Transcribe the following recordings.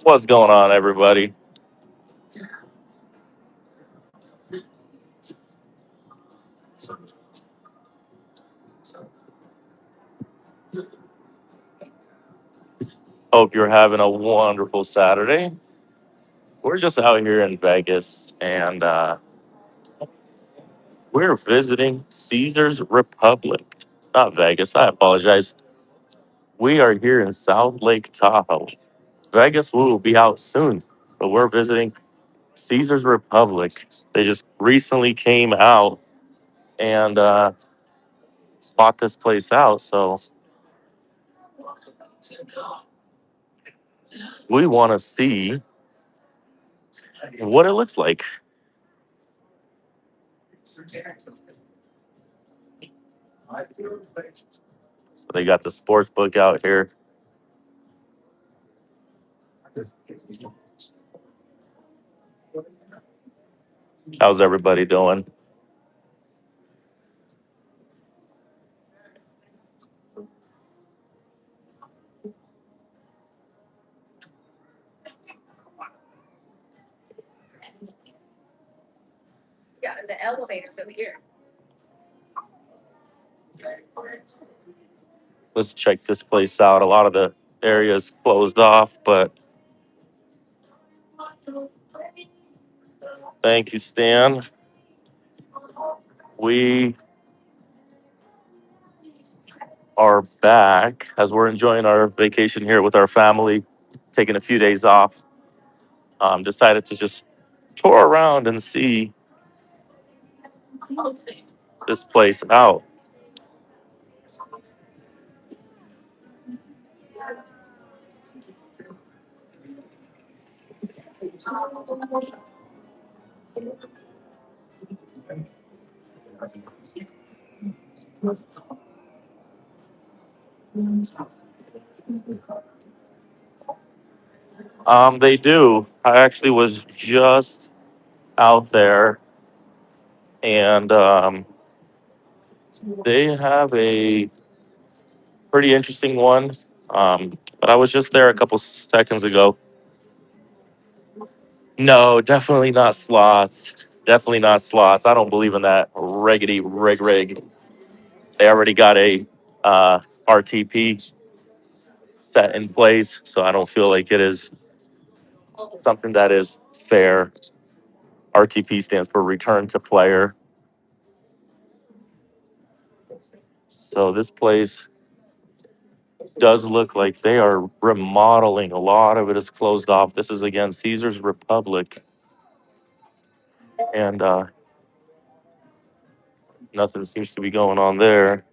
What's going on, everybody? Hope you're having a wonderful Saturday. We're just out here in Vegas, and we're visiting Caesar's Republic. Not Vegas, I apologize. We are here in South Lake Tahoe. Vegas will be out soon, but we're visiting Caesar's Republic. They just recently came out and bought this place out, so we want to see what it looks like. So they got the sports book out here. How's everybody doing? Let's check this place out. A lot of the areas closed off, but thank you, Stan. We are back as we're enjoying our vacation here with our family, taking a few days off. Decided to just tour around and see this place out. They do. I actually was just out there, and they have a pretty interesting one. But I was just there a couple seconds ago. No, definitely not slots. Definitely not slots. I don't believe in that riggedy rig. They already got a RTP set in place, so I don't feel like it is something that is fair. RTP stands for return to player. So this place does look like they are remodeling. A lot of it is closed off. This is again Caesar's Republic. And nothing seems to be going on there.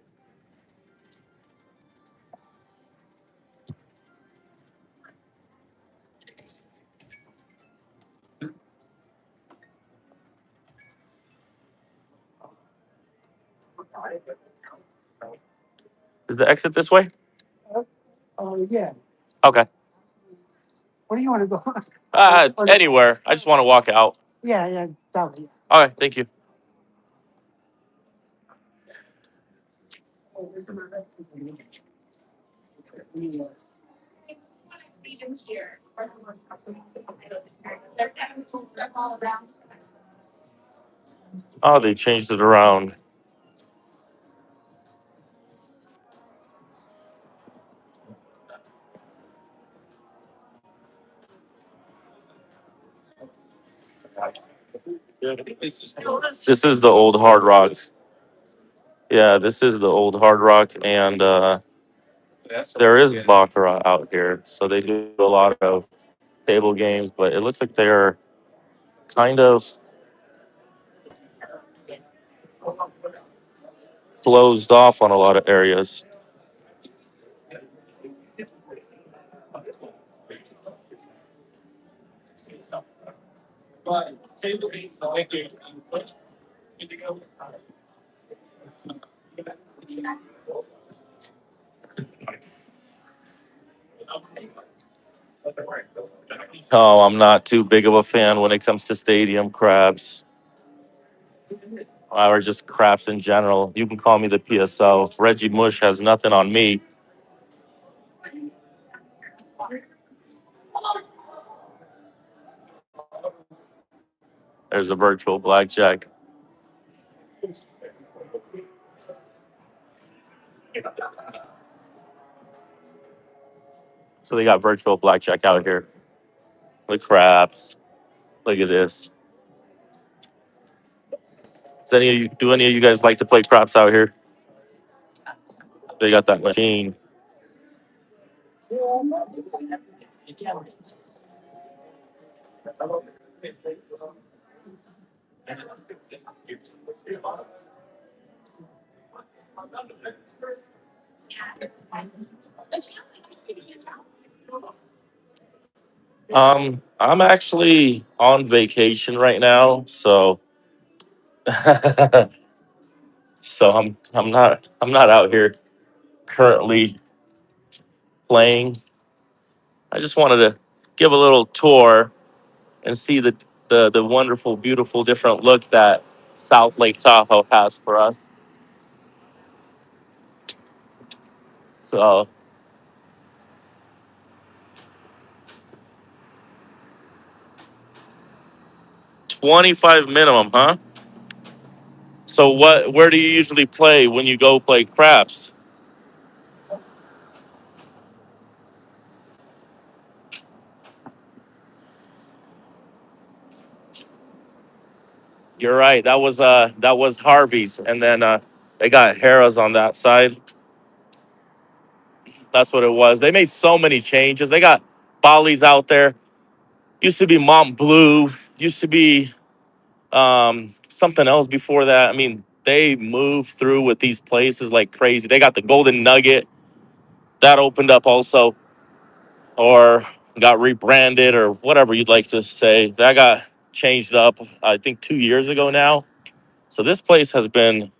Is the exit this way? Oh, yeah. Okay. Where do you want to go? Anywhere. I just want to walk out. Yeah, yeah, that way. Okay, thank you. Oh, they changed it around. This is the old Hard Rock. Yeah, this is the old Hard Rock, and there is Baccarat out here. So they do a lot of table games, but it looks like they're kind of closed off on a lot of areas. Oh, I'm not too big of a fan when it comes to stadium crabs or just craps in general. You can call me the PSO. Reggie Mush has nothing on me. There's a virtual blackjack. So they got virtual blackjack out here. The craps. Look at this. Do any of you guys like to play craps out here? They got that machine. I'm actually on vacation right now, so so I'm not out here currently playing. I just wanted to give a little tour and see the wonderful, beautiful, different look that South Lake Tahoe has for us. So 25 minimum, huh? So where do you usually play when you go play craps? You're right. That was Harvey's, and then they got Harrah's on that side. That's what it was. They made so many changes. They got Bolly's out there. Used to be Mont Bleu. Used to be something else before that. I mean, they moved through with these places like crazy. They got the Golden Nugget that opened up also, or got rebranded, or whatever you'd like to say. That got changed up, I think, 2 years ago now. So this place has been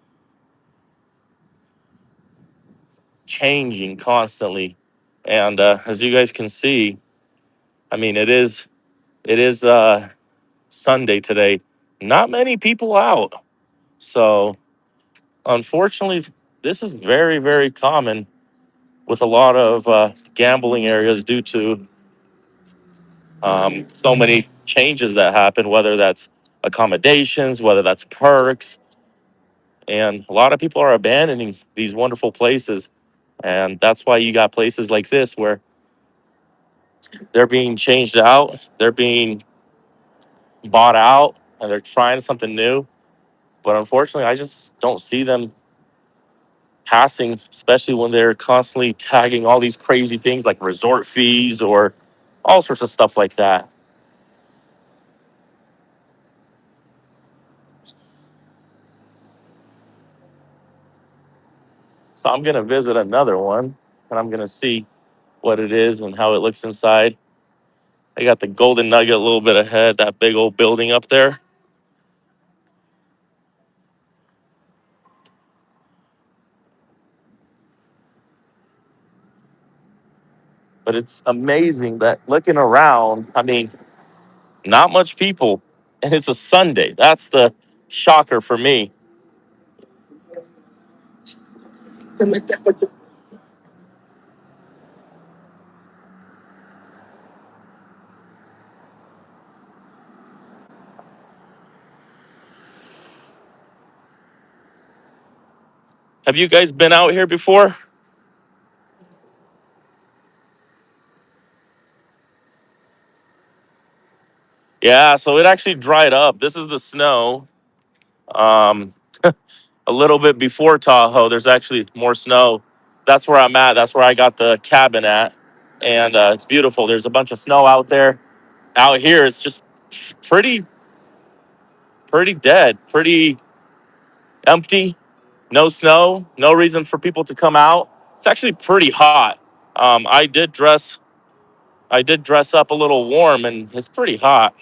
changing constantly, and as you guys can see, I mean, it is Sunday today. Not many people out, so unfortunately, this is very, very common with a lot of gambling areas due to so many changes that happen, whether that's accommodations, whether that's perks, and a lot of people are abandoning these wonderful places, and that's why you got places like this where they're being changed out, they're being bought out, and they're trying something new. But unfortunately, I just don't see them passing, especially when they're constantly tagging all these crazy things like resort fees or all sorts of stuff like that. So I'm gonna visit another one, and I'm gonna see what it is and how it looks inside. I got the Golden Nugget a little bit ahead, that big old building up there. But it's amazing that looking around, I mean, not much people, and it's a Sunday. That's the shocker for me. Have you guys been out here before? Yeah, so it actually dried up. This is the snow. Um, a little bit before Tahoe, there's actually more snow. That's where I'm at. That's where I got the cabin at. And it's beautiful. There's a bunch of snow out there. Out here, it's just pretty, pretty dead, pretty empty. No snow, no reason for people to come out. It's actually pretty hot. I did dress. I did dress up a little warm, and it's pretty hot.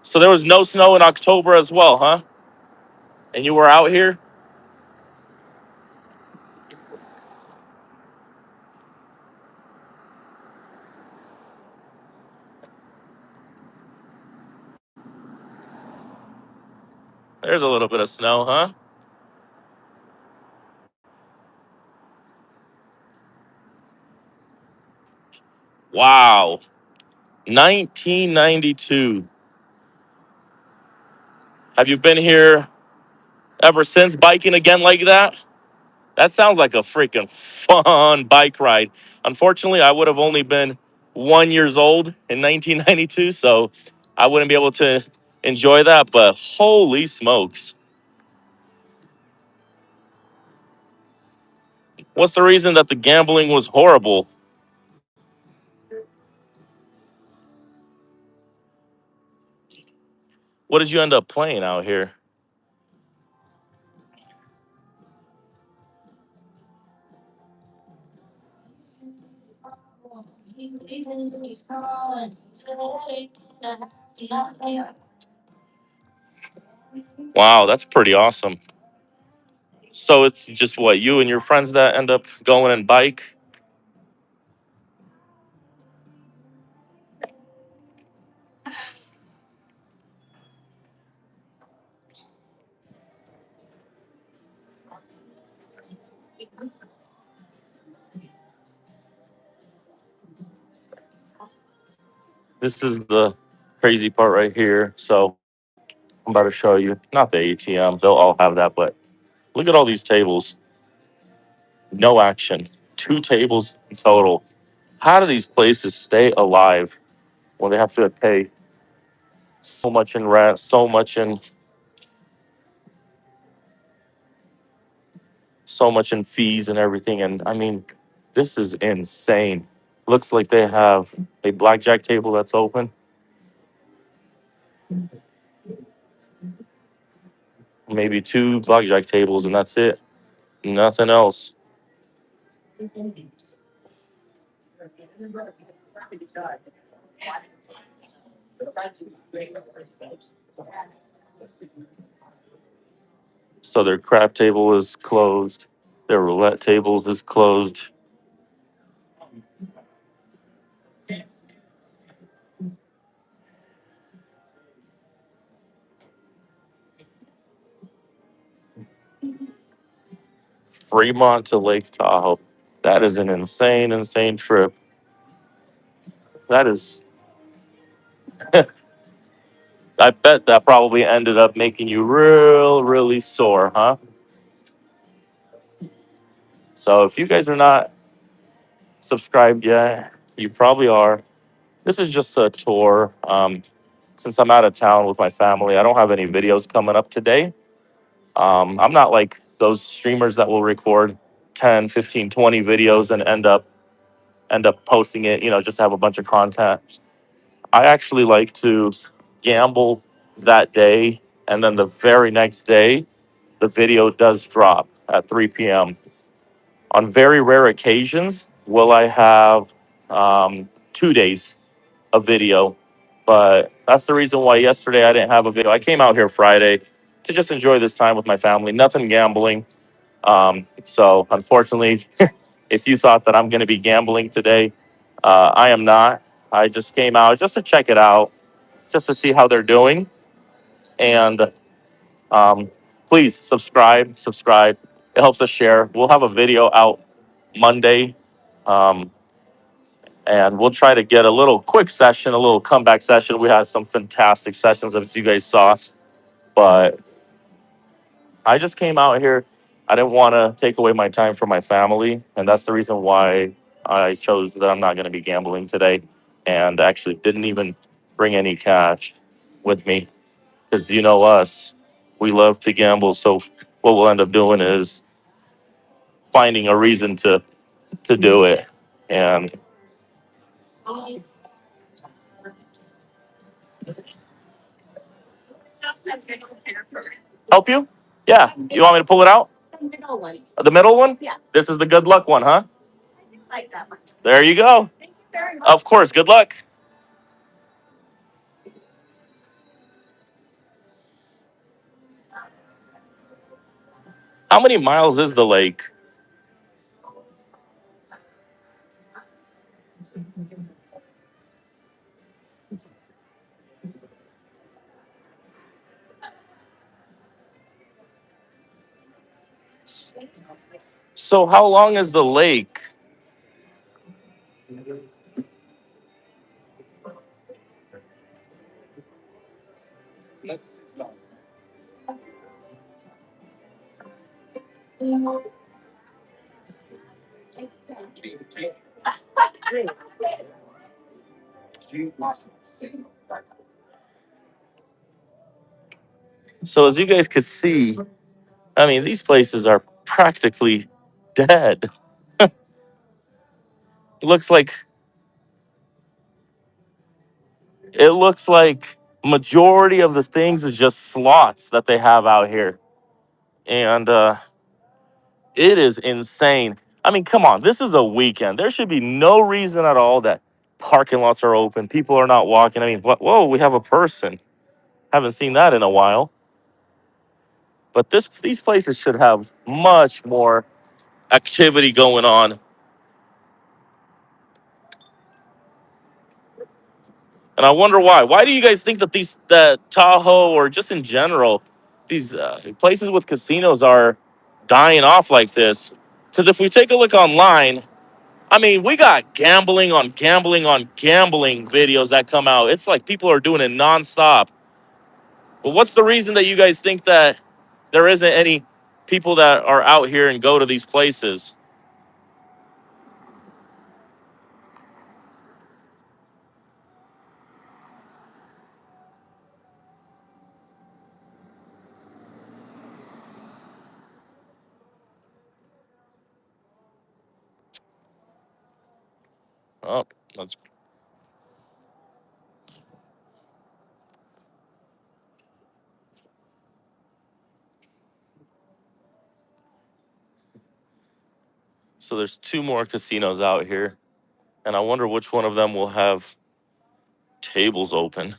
So there was no snow in October as well, huh? And you were out here. There's a little bit of snow, huh? Wow. 1992. Have you been here ever since biking again like that? That sounds like a freaking fun bike ride. Unfortunately, I would have only been 1 years old in 1992, so I wouldn't be able to enjoy that. But holy smokes. What's the reason that the gambling was horrible? What did you end up playing out here? Wow, that's pretty awesome. So it's just what, you and your friends that end up going and bike? This is the crazy part right here. So I'm about to show you, not the ATM, they'll all have that, but look at all these tables. No action. Two tables in total. How do these places stay alive when they have to pay so much in rent, so much in fees and everything? And I mean, this is insane. Looks like they have a blackjack table that's open, maybe two blackjack tables, and that's it. Nothing else. So their crap table is closed. Their roulette tables is closed. Fremont to Lake Tahoe. That is an insane, insane trip. That is, I bet that probably ended up making you real, really sore, huh? So if you guys are not subscribed yet, you probably are. This is just a tour. Since I'm out of town with my family, I don't have any videos coming up today. I'm not like those streamers that will record 10, 15, 20 videos and end up posting it, just to have a bunch of content. I actually like to gamble that day, and then the very next day, the video does drop. at 3 p.m. On very rare occasions, will I have 2 days of video. But that's the reason why yesterday I didn't have a video. I came out here Friday to just enjoy this time with my family, nothing gambling. So unfortunately, if you thought that I'm going to be gambling today, I am not. I just came out just to check it out, just to see how they're doing. And please subscribe. It helps us share. We'll have a video out Monday. Um, and we'll try to get a little quick session, a little comeback session. We had some fantastic sessions, as you guys saw. But I just came out here. I didn't want to take away my time from my family. And that's the reason why I chose that I'm not going to be gambling today. And actually didn't even bring any cash with me. Because you know us, we love to gamble. So what we'll end up doing is finding a reason to do it. And help you? Yeah. You want me to pull it out? The middle one? This is the good luck one, huh? There you go. Of course. Good luck. How many miles is the lake? So how long is the lake? So as you guys could see, I mean, these places are practically dead. It looks like it looks like majority of the things is just slots that they have out here. And it is insane. I mean, come on, this is a weekend. There should be no reason at all that parking lots are open. People are not walking. I mean, whoa, we have a person. Haven't seen that in a while. But these places should have much more activity going on. And I wonder why. Why do you guys think that that Tahoe or just in general, these places with casinos are dying off like this? Because if we take a look online, I mean, we got gambling on gambling on gambling videos that come out. It's like people are doing it nonstop. But what's the reason that you guys think that there isn't any people that are out here and go to these places? Oh, that's so there's two more casinos out here, and I wonder which one of them will have tables open.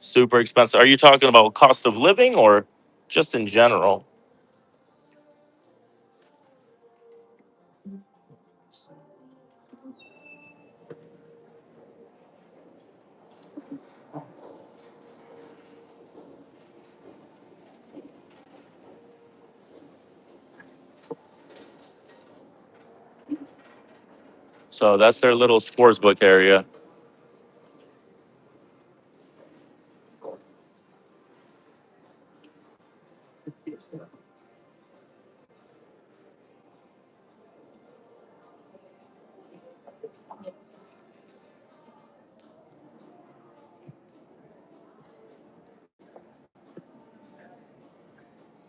Super expensive. Are you talking about cost of living or just in general? So that's their little sports book area.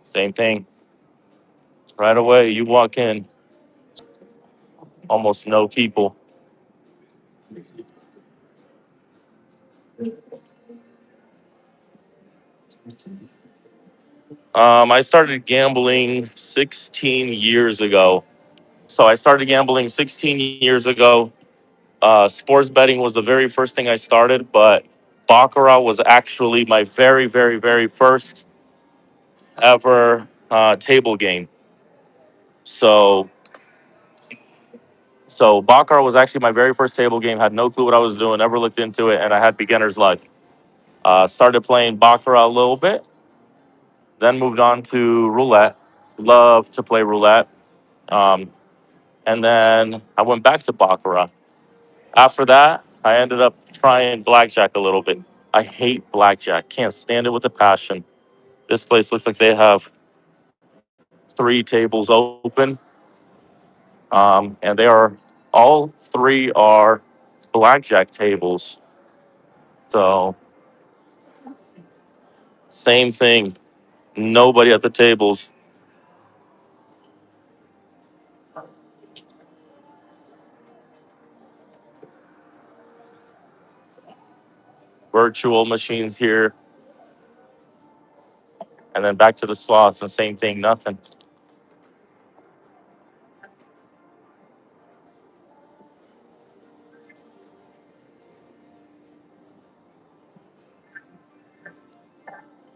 Same thing. Right away, you walk in, almost no people. I started gambling 16 years ago. So I started gambling 16 years ago. Sports betting was the very first thing I started, but Baccarat was actually my very, very, very first ever table game. So, so Baccarat was actually my very first table game. Had no clue what I was doing, never looked into it, and I had beginner's luck. Started playing Baccarat a little bit, then moved on to roulette. Love to play roulette. Um, and then I went back to Baccarat. After that, I ended up trying blackjack a little bit. I hate blackjack. Can't stand it with a passion. This place looks like they have three tables open, and they are all three are blackjack tables. So same thing. Nobody at the tables. Virtual machines here, and then back to the slots, and same thing. Nothing.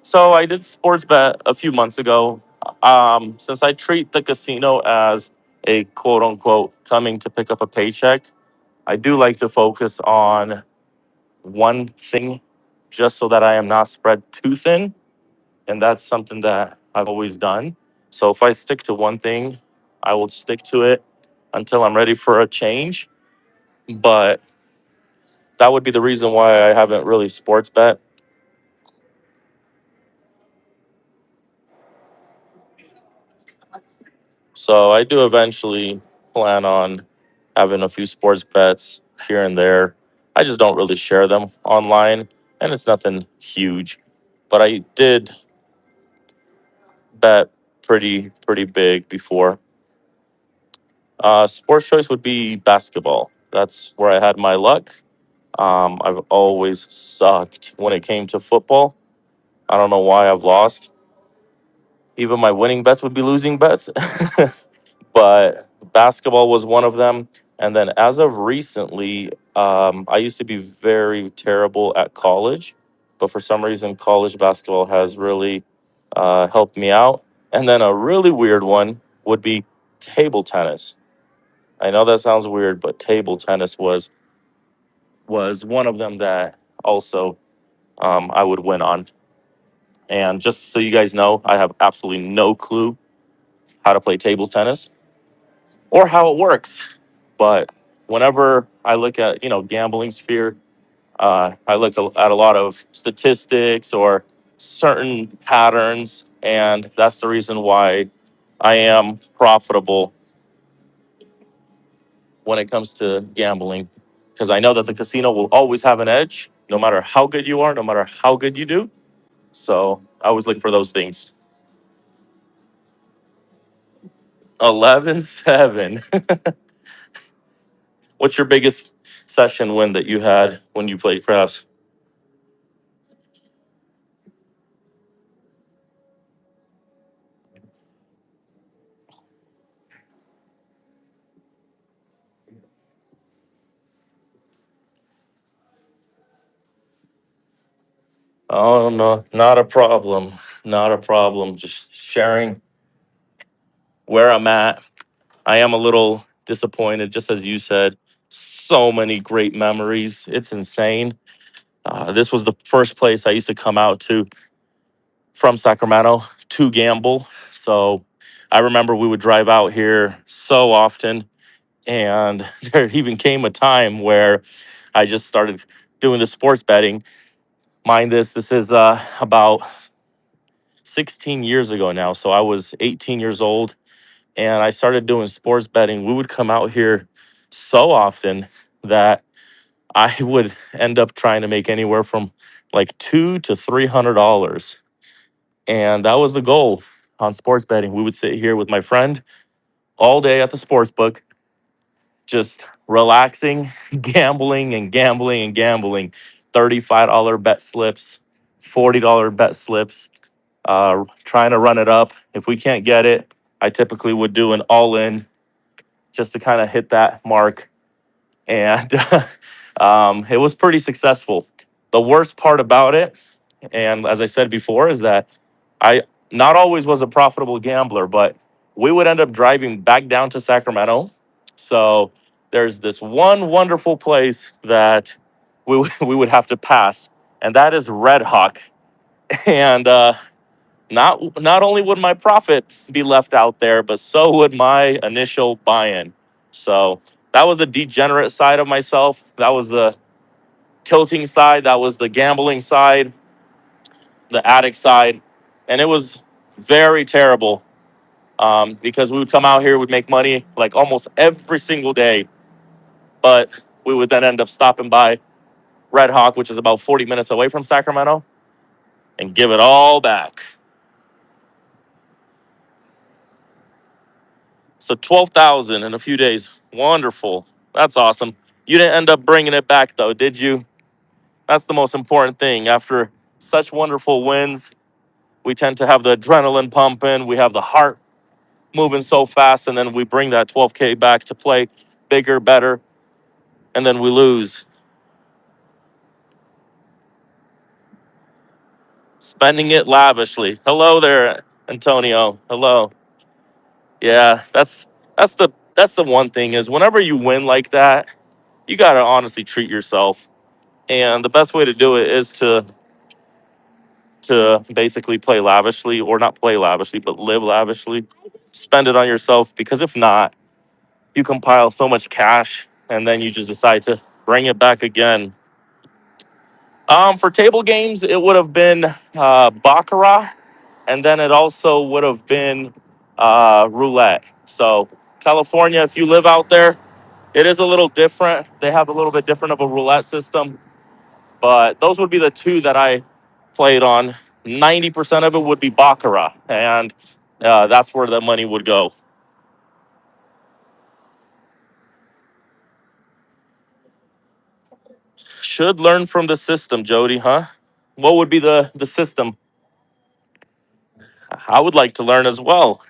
So I did sports bet a few months ago. Since I treat the casino as a quote unquote coming to pick up a paycheck, I do like to focus on one thing just so that I am not spread too thin. And that's something that I've always done. So if I stick to one thing, I will stick to it until I'm ready for a change. But that would be the reason why I haven't really sports bet. So I do eventually plan on having a few sports bets here and there. I just don't really share them online, and it's nothing huge. But I did bet pretty big before. Sports choice would be basketball. That's where I had my luck. I've always sucked when it came to football. I don't know why I've lost. Even my winning bets would be losing bets. But basketball was one of them. And then as of recently, I used to be very terrible at college, but for some reason, college basketball has really helped me out. And then a really weird one would be table tennis. I know that sounds weird, but table tennis was one of them that also I would win on. And just so you guys know, I have absolutely no clue how to play table tennis or how it works. But whenever I look at, gambling sphere, I look at a lot of statistics or certain patterns, and that's the reason why I am profitable when it comes to gambling. Because I know that the casino will always have an edge, no matter how good you are, no matter how good you do. So I always look for those things. 11-7. What's your biggest session win that you had when you played craps? Oh no, not a problem. Not a problem. Just sharing where I'm at. I am a little disappointed, just as you said. So many great memories. It's insane. This was the first place I used to come out to from Sacramento to gamble. So I remember we would drive out here so often. And there even came a time where I just started doing the sports betting. Mind this is about 16 years ago now. So I was 18 years old and I started doing sports betting. We would come out here so often that I would end up trying to make anywhere from like $200 to $300. And that was the goal. on sports betting. We would sit here with my friend all day at the sports book, just relaxing, gambling and gambling and gambling. $35 bet slips, $40 bet slips, trying to run it up. If we can't get it, I typically would do an all in just to kind of hit that mark. And it was pretty successful. The worst part about it, and as I said before, is that I not always was a profitable gambler, but we would end up driving back down to Sacramento. So there's this one wonderful place that we would have to pass, and that is Red Hawk. And not only would my profit be left out there, but so would my initial buy-in. So that was the degenerate side of myself. That was the tilting side. That was the gambling side, the addict side, and it was very terrible because we would come out here, we'd make money like almost every single day, but we would then end up stopping by Red Hawk, which is about 40 minutes away from Sacramento, and give it all back. So 12,000 in a few days. Wonderful. That's awesome. You didn't end up bringing it back though, did you? That's the most important thing. After such wonderful wins, we tend to have the adrenaline pumping, we have the heart moving so fast, and then we bring that 12K back to play bigger, better, and then we lose. Spending it lavishly. Hello there, Antonio. Hello. Yeah, that's the one thing is whenever you win like that, you gotta honestly treat yourself. And the best way to do it is to basically play lavishly, or not play lavishly, but live lavishly. Spend it on yourself, because if not, you compile so much cash and then you just decide to bring it back again. For table games, it would have been Baccarat, and then it also would have been roulette. So, California, if you live out there, it is a little different. They have a little bit different of a roulette system, but those would be the two that I played on. 90% of it would be Baccarat, and that's where the money would go. Should learn from the system, Jody, huh? What would be the system? I would like to learn as well.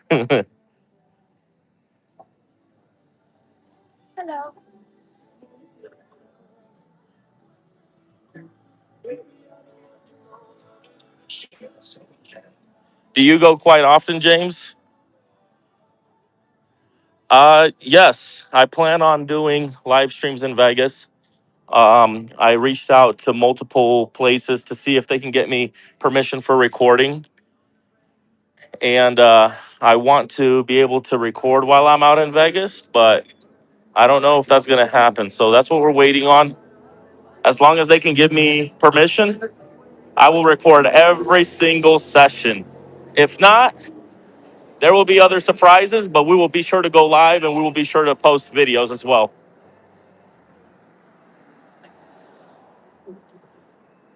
Do you go quite often, James? Yes, I plan on doing live streams in Vegas. I reached out to multiple places to see if they can get me permission for recording, and I want to be able to record while I'm out in Vegas, but I don't know if that's going to happen. So that's what we're waiting on. As long as they can give me permission, I will record every single session. If not, there will be other surprises, but we will be sure to go live and we will be sure to post videos as well.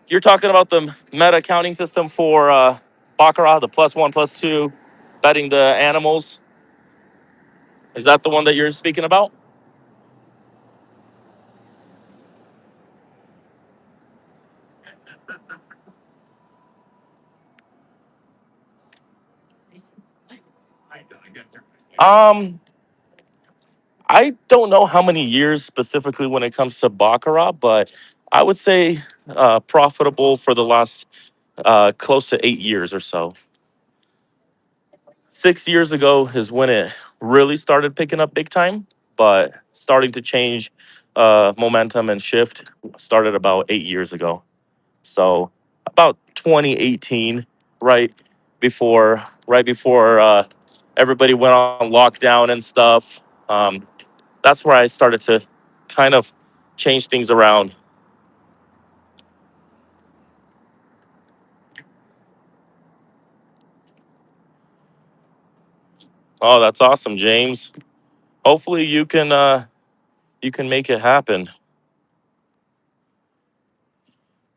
You're talking about the meta counting system for Baccarat, the plus one, plus two, betting the animals. Is that the one that you're speaking about? Um, I don't know how many years specifically when it comes to Baccarat, but I would say profitable for the last close to 8 years or so. 6 years ago is when it really started picking up big time, but starting to change momentum and shift started about 8 years ago. So about 2018, right right before everybody went on lockdown and stuff. That's where I started to kind of change things around. Oh, that's awesome, James. Hopefully you can make it happen.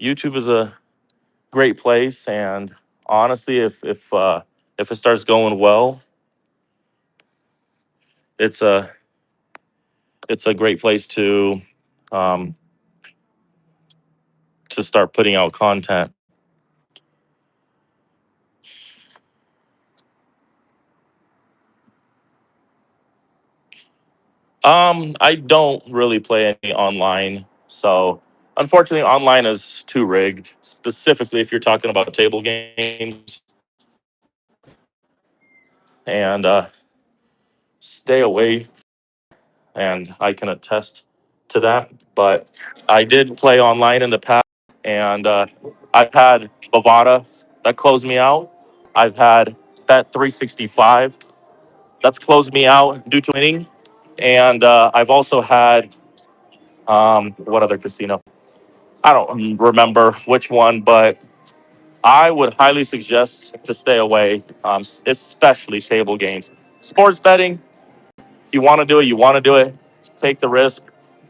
YouTube is a great place, and honestly, if if it starts going well, it's a it's a great place um, to start putting out content. I don't really play any online, so unfortunately, online is too rigged. Specifically, if you're talking about table games, and stay away. And I can attest to that. But I did play online in the past, and I've had Bovada that closed me out. I've had Bet 365 that's closed me out due to winning, and I've also had what other casino? I don't remember which one, but I would highly suggest to stay away, especially table games. Sports betting, if you want to do it, you want to do it. Take the risk.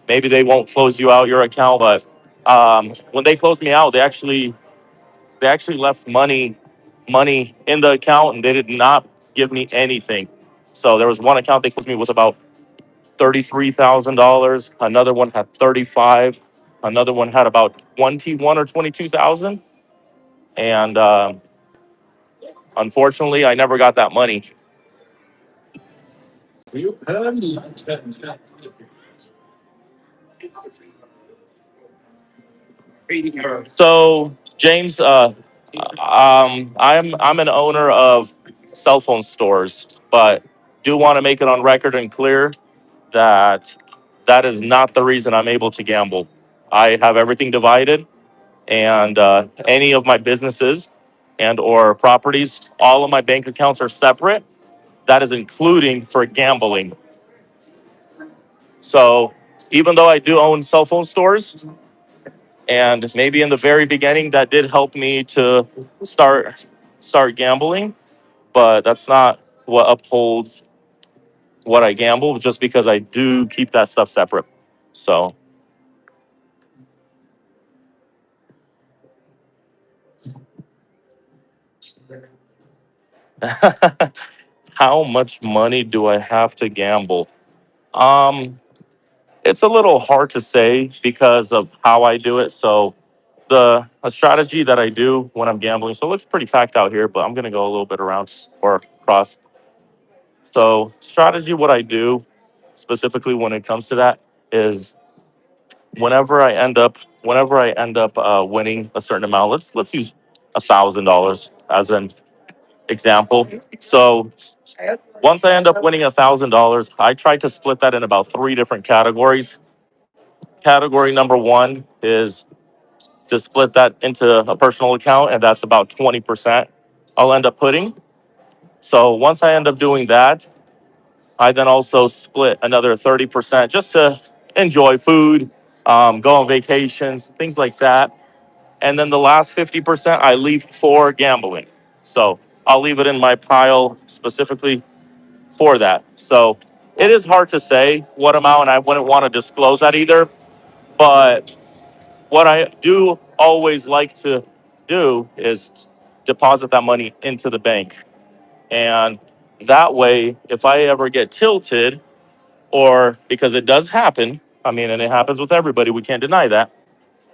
Maybe they won't close you out your account, but when they closed me out, they actually left money in the account, and they did not give me anything. So there was one account they closed me with about $33,000. Another one had 35. Another one had about 21 or 22,000. And unfortunately, I never got that money. So James, I'm an owner of cell phone stores, but do want to make it on record and clear that that is not the reason I'm able to gamble. I have everything divided, and any of my businesses and or properties, all of my bank accounts are separate. That is including for gambling. So even though I do own cell phone stores, and maybe in the very beginning that did help me to start gambling, but that's not what upholds what I gamble, just because I do keep that stuff separate. So how much money do I have to gamble? Um, it's a little hard to say because of how I do it. So the a strategy that I do when I'm gambling, so it looks pretty packed out here, but I'm gonna go a little bit around or across. So strategy, what I do specifically when it comes to that is whenever I end up winning a certain amount, let's use $1,000 as an example. So once I end up winning $1,000, I try to split that in about three different categories. Category number one is to split that into a personal account, and that's about 20% I'll end up putting. So once I end up doing that, I then also split another 30% just to enjoy food, go on vacations, things like that. And then the last 50% I leave for gambling. So I'll leave it in my pile specifically for that. So it is hard to say what amount, and I wouldn't want to disclose that either. But what I do always like to do is deposit that money into the bank. And that way, if I ever get tilted, or because it does happen, I mean, and it happens with everybody, we can't deny that.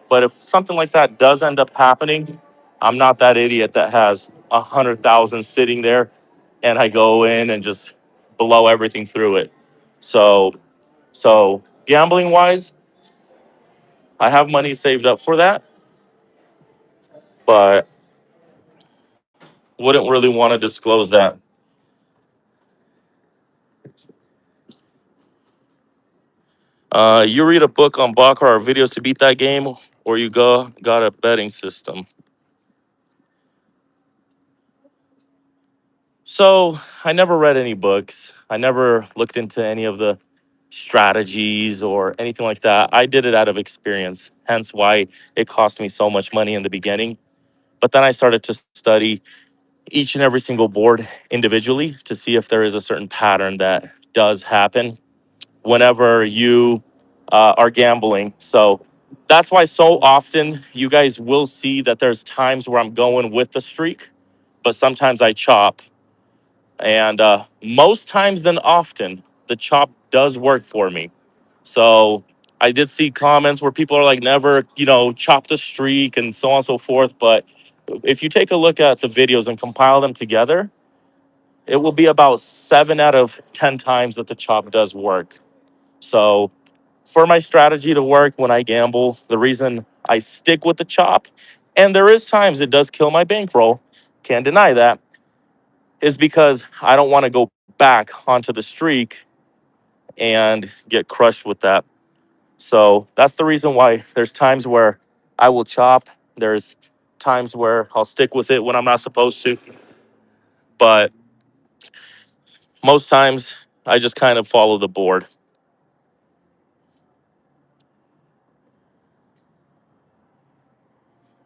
But if something like that does end up happening, I'm not that idiot that has 100,000 sitting there, and I go in and just blow everything through it. So, so gambling wise, I have money saved up for that, but wouldn't really want to disclose that. You read a book on Baccarat or videos to beat that game, or you got a betting system. So I never read any books. I never looked into any of the strategies or anything like that. I did it out of experience, hence why it cost me so much money in the beginning. But then I started to study each and every single board individually to see if there is a certain pattern that does happen whenever you are gambling. So that's why so often you guys will see that there's times where I'm going with the streak, but sometimes I chop. And most times than often, the chop does work for me. So I did see comments where people are like, never, chop the streak and so on and so forth. But if you take a look at the videos and compile them together, it will be about 7 out of 10 times that the chop does work. So for my strategy to work when I gamble, the reason I stick with the chop, and there is times it does kill my bankroll, can't deny that, is because I don't want to go back onto the streak and get crushed with that. So that's the reason why there's times where I will chop. There's times where I'll stick with it when I'm not supposed to. But most times I just kind of follow the board.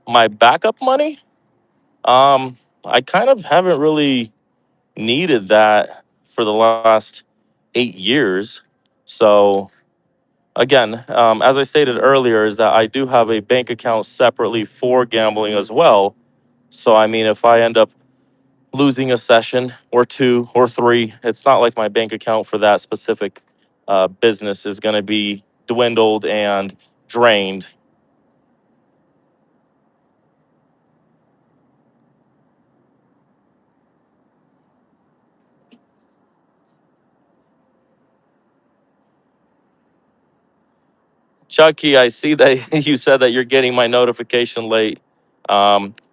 My backup money, I kind of haven't really needed that for the last 8 years. So again, as I stated earlier, is that I do have a bank account separately for gambling as well. So I mean, if I end up losing a session or two or three, it's not like my bank account for that specific business is going to be dwindled and drained. Chucky, I see that you said that you're getting my notification late.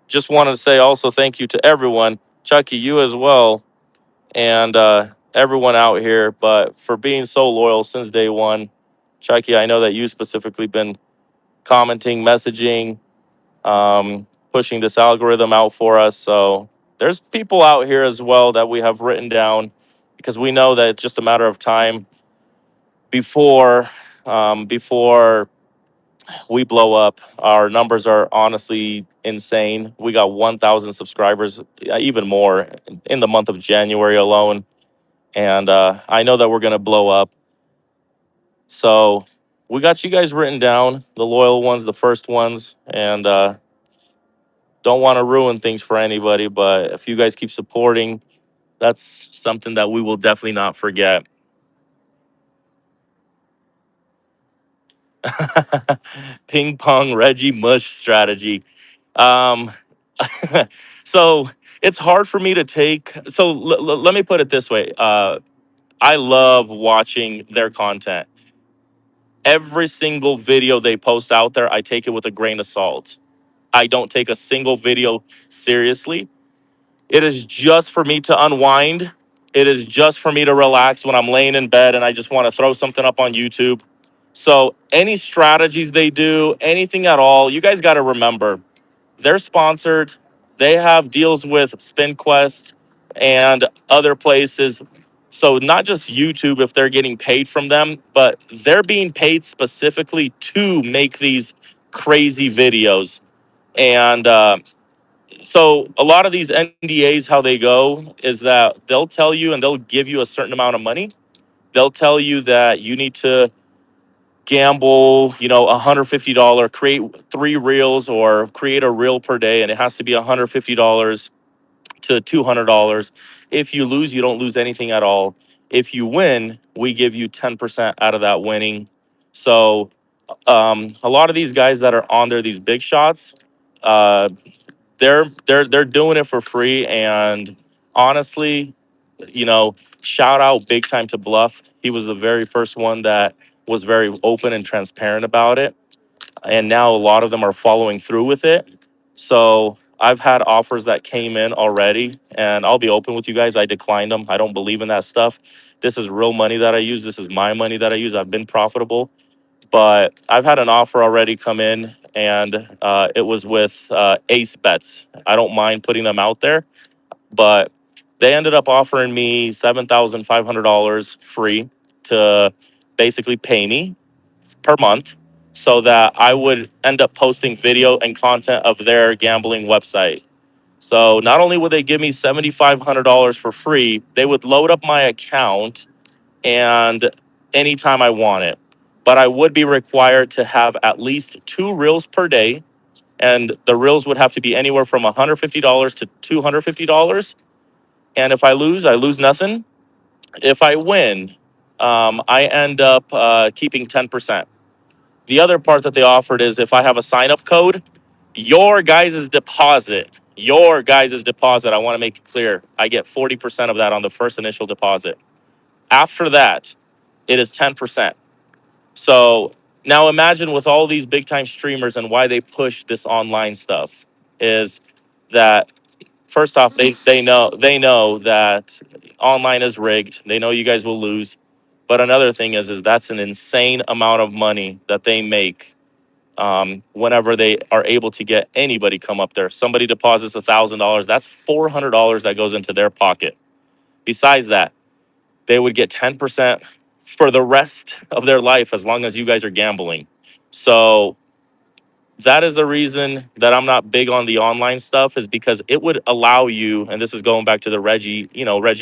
Just wanted to say also thank you to everyone, Chucky, you as well, and everyone out here, but for being so loyal since day one. Chucky, I know that you specifically been commenting, messaging, pushing this algorithm out for us. So there's people out here as well that we have written down because we know that it's just a matter of time before we blow up. Our numbers are honestly insane. We got 1,000 subscribers, even more in the month of January alone. And I know that we're going to blow up. So we got you guys written down, the loyal ones, the first ones, and don't want to ruin things for anybody. But if you guys keep supporting, that's something that we will definitely not forget. Ping pong Reggie Mush strategy. Um, so it's hard for me to take. So let me put it this way. I love watching their content. Every single video they post out there, I take it with a grain of salt. I don't take a single video seriously. It is just for me to unwind. It is just for me to relax when I'm laying in bed and I just want to throw something up on YouTube. So, any strategies they do, anything at all, you guys got to remember they're sponsored. They have deals with SpinQuest and other places. So, not just YouTube if they're getting paid from them, but they're being paid specifically to make these crazy videos. And so a lot of these NDAs, how they go is that they'll tell you and they'll give you a certain amount of money. They'll tell you that you need to gamble, $150, create 3 reels or create a reel per day, and it has to be $150 to $200. If you lose, you don't lose anything at all. If you win, we give you 10% out of that winning. So a lot of these guys that are on there, these big shots, uh, they're doing it for free. And honestly, shout out big time to Bluff. He was the very first one that was very open and transparent about it. And now a lot of them are following through with it. So I've had offers that came in already, and I'll be open with you guys. I declined them. I don't believe in that stuff. This is real money that I use. This is my money that I use. I've been profitable. But I've had an offer already come in, and it was with Ace Bets. I don't mind putting them out there, but they ended up offering me $7,500 free to basically pay me per month so that I would end up posting video and content of their gambling website. So not only would they give me $7,500 for free, they would load up my account and anytime I want it. But I would be required to have at least 2 reels per day. And the reels would have to be anywhere from $150 to $250. And if I lose nothing. If I win, I end up keeping 10%. The other part that they offered is if I have a sign up code, your guys' deposit, I want to make it clear, I get 40% of that on the first initial deposit. After that, it is 10%. So now imagine with all these big time streamers and why they push this online stuff is that first off, they know that online is rigged. They know you guys will lose. But another thing is that's an insane amount of money that they make whenever they are able to get anybody come up there. Somebody deposits $1,000. That's $400 that goes into their pocket. Besides that, they would get 10% for the rest of their life as long as you guys are gambling. So that is the reason that I'm not big on the online stuff is because it would allow you, and this is going back to the Reggie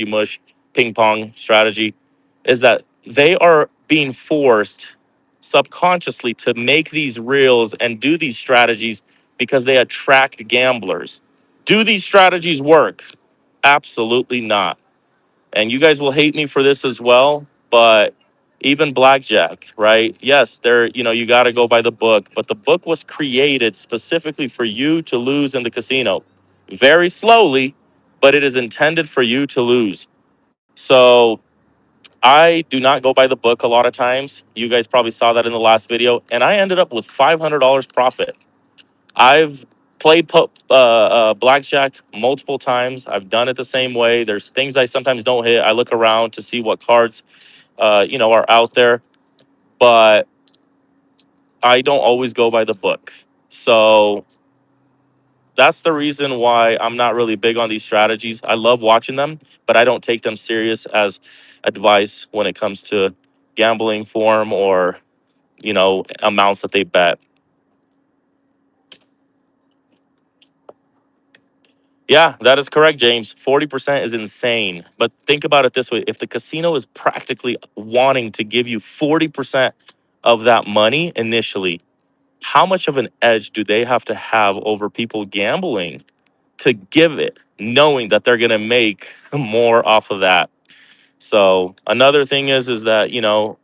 Mush ping pong strategy, is that they are being forced subconsciously to make these reels and do these strategies because they attract gamblers. Do these strategies work? Absolutely not. And you guys will hate me for this as well, but even blackjack, right? Yes, you got to go by the book, but the book was created specifically for you to lose in the casino. Very slowly, but it is intended for you to lose. So I do not go by the book a lot of times. You guys probably saw that in the last video, and I ended up with $500 profit. I've played blackjack multiple times. I've done it the same way. There's things I sometimes don't hit. I look around to see what cards, are out there, but I don't always go by the book. So that's the reason why I'm not really big on these strategies. I love watching them, but I don't take them serious as advice when it comes to gambling form or, amounts that they bet. Yeah, that is correct, James. 40% is insane. But think about it this way. If the casino is practically wanting to give you 40% of that money initially, how much of an edge do they have to have over people gambling to give it, knowing that they're going to make more off of that? So another thing is that,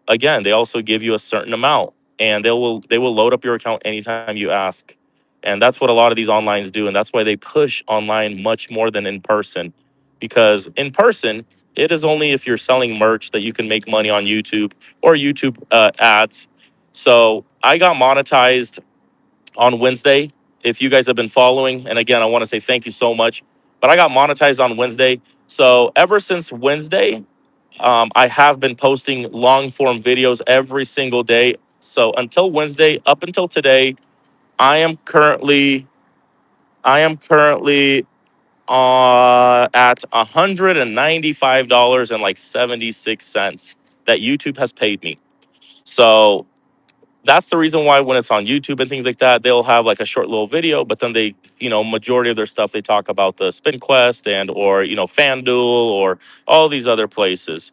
again, they also give you a certain amount and they will load up your account anytime you ask. And that's what a lot of these onlines do. And that's why they push online much more than in person. Because in person, it is only if you're selling merch that you can make money on YouTube or YouTube ads. So I got monetized on Wednesday. If you guys have been following, and again, I want to say thank you so much. But I got monetized on Wednesday. So ever since Wednesday, I have been posting long form videos every single day. So until Wednesday, up until today, I am currently at $195 and like 76 cents that YouTube has paid me. So that's the reason why when it's on YouTube and things like that, they'll have like a short little video, but then they, majority of their stuff they talk about the Spin Quest and or FanDuel or all these other places.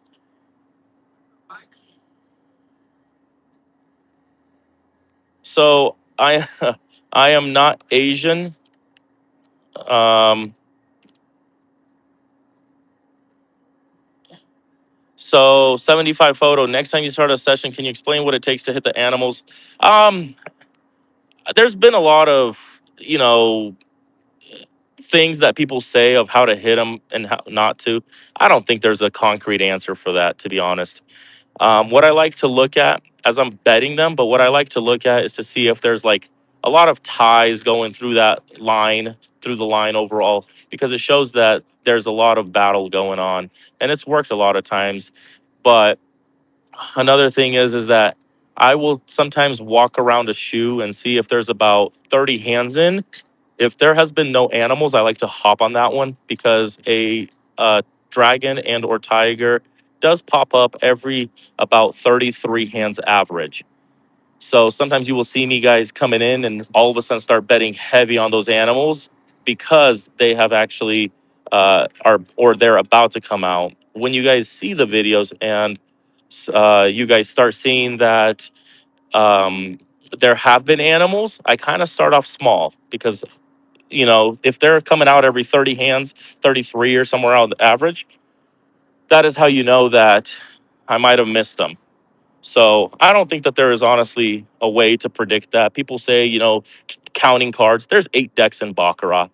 So I I am not Asian. Um, so 75 photo. Next time you start a session, can you explain what it takes to hit the animals? Um, there's been a lot of things that people say of how to hit them and how not to. I don't think there's a concrete answer for that, to be honest. What I like to look at as I'm betting them, but what I like to look at is to see if there's like a lot of ties going through that line, through the line overall, because it shows that there's a lot of battle going on, and it's worked a lot of times. But another thing is that I will sometimes walk around a shoe and see if there's about 30 hands in. If there has been no animals, I like to hop on that one because a dragon and or tiger does pop up every about 33 hands average. So sometimes you will see me guys coming in and all of a sudden start betting heavy on those animals because they have actually are or they're about to come out. When you guys see the videos and you guys start seeing that there have been animals, I kind of start off small because if they're coming out every 30 hands, 33 or somewhere around the average, that is how you know that I might have missed them. So I don't think that there is honestly a way to predict that. People say, counting cards, there's 8 decks in Baccarat.